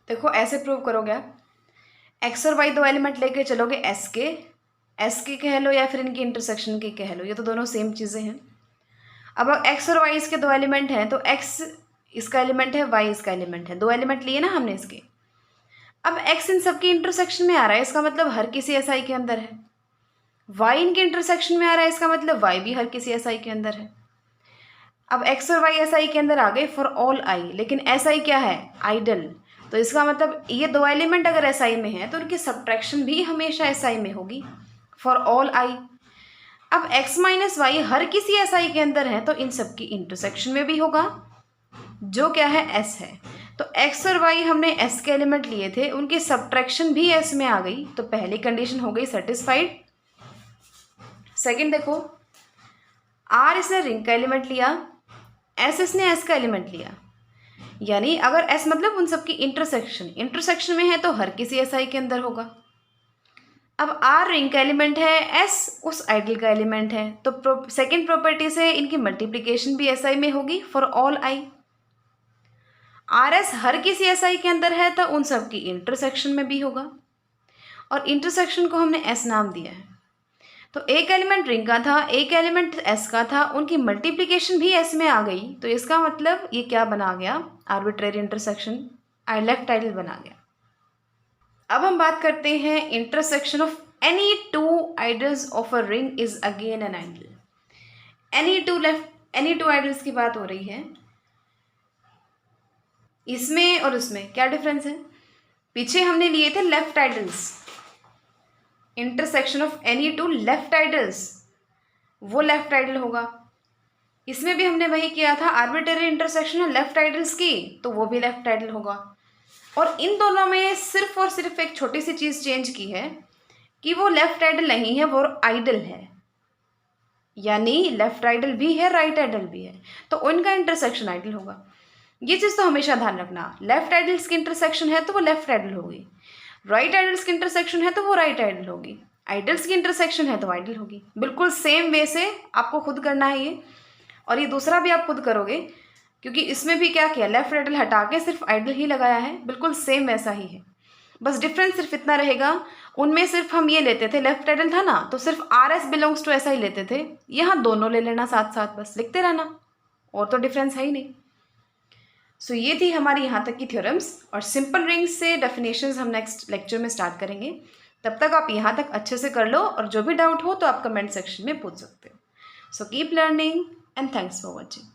देखो ऐसे प्रूव करोगे आप, एक्स और वाई दो एलिमेंट लेके चलोगे एस के कह लो या फिर इनकी इंटरसेक्शन के कह लो, ये तो दोनों सेम चीज़ें हैं। अब एक्स और वाई इसके दो एलिमेंट हैं, तो एक्स इसका एलिमेंट है, वाई इसका एलिमेंट है, दो एलिमेंट लिए ना हमने इसके। अब एक्स इन सबकी इंटरसेक्शन में आ रहा है, इसका मतलब हर किसी एस आई के अंदर है। वाई इनके इंटरसेक्शन में आ रहा है, इसका मतलब वाई भी हर किसी एस आई के अंदर है। अब एक्स और वाई एस आई के अंदर आ गए फॉर ऑल आई, लेकिन एस आई क्या है, आइडल। तो इसका मतलब ये दो एलिमेंट अगर एस आई में है तो उनकी सब्ट्रैक्शन भी हमेशा एस आई में होगी फॉर ऑल आई। अब x माइनस वाई हर किसी एस आई के अंदर है, तो इन सब की इंटरसेक्शन में भी होगा, जो क्या है, s है। तो x और y हमने s के एलिमेंट लिए थे, उनकी सब्ट्रैक्शन भी s में आ गई, तो पहली कंडीशन हो गई सेटिस्फाइड। सेकंड देखो, r इसने रिंग का एलिमेंट लिया, s इसने s का एलिमेंट लिया, यानी अगर s मतलब उन सबकी इंटरसेक्शन में है तो हर किसी एस आई के अंदर होगा। अब R रिंग का एलिमेंट है, S उस आइडल का एलिमेंट है, तो सेकेंड प्रॉपर्टी से इनकी मल्टीप्लिकेशन भी SI में होगी फॉर ऑल I। RS हर किसी SI के अंदर है, तो उन सब की इंटरसेक्शन में भी होगा, और इंटरसेक्शन को हमने S नाम दिया है। तो एक एलिमेंट रिंग का था, एक एलिमेंट S का था, उनकी मल्टीप्लिकेशन भी S में आ गई, तो इसका मतलब ये क्या बना गया, आर्बिट्रेरी इंटरसेक्शन, लेफ्ट आइडल बना गया। अब हम बात करते हैं intersection of any two ideals of a ring is again an ideal. Any two ideals की बात हो रही है, इसमें और उसमें क्या डिफरेंस है। पीछे हमने लिए थे left idols, intersection of any to left idols, वो लेफ्ट आइडल होगा। इसमें भी हमने वही किया था, आर्बिट्रेरी इंटरसेक्शन है लेफ्ट आइडल्स की, तो वो भी लेफ्ट आइडल होगा। और इन दोनों में सिर्फ और सिर्फ एक छोटी सी चीज़ चेंज की है कि वो लेफ्ट आइडल नहीं है, वो आइडल है, यानी लेफ्ट आइडल भी है, राइट आइडल भी है, तो उनका इंटरसेक्शन आइडल होगा। ये चीज़ तो हमेशा ध्यान रखना, लेफ्ट आइडल्स की इंटरसेक्शन है तो वो लेफ्ट आइडल होगी, राइट आइडल्स की इंटरसेक्शन है तो वो राइट आइडल होगी, आइडल्स की इंटरसेक्शन है तो आइडल होगी। बिल्कुल सेम वे से आपको खुद करना है ये, और ये दूसरा भी आप खुद करोगे, क्योंकि इसमें भी क्या किया, लेफ्ट आइडल हटा के सिर्फ आइडल ही लगाया है, बिल्कुल सेम वैसा ही है। बस डिफरेंस सिर्फ इतना रहेगा, उनमें सिर्फ हम ये लेते थे, लेफ्ट आइडल था ना तो सिर्फ आर एस बिलोंग्स टू ऐसा ही लेते थे, यहाँ दोनों ले लेना साथ साथ, बस लिखते रहना, और तो डिफरेंस है ही नहीं। सो ये थी हमारी यहाँ तक की थ्योरम्स, और सिंपल रिंग्स से डेफिनेशंस हम नेक्स्ट लेक्चर में स्टार्ट करेंगे। तब तक आप यहाँ तक अच्छे से कर लो, और जो भी डाउट हो तो आप कमेंट सेक्शन में पूछ सकते हो। So keep learning and thanks for watching.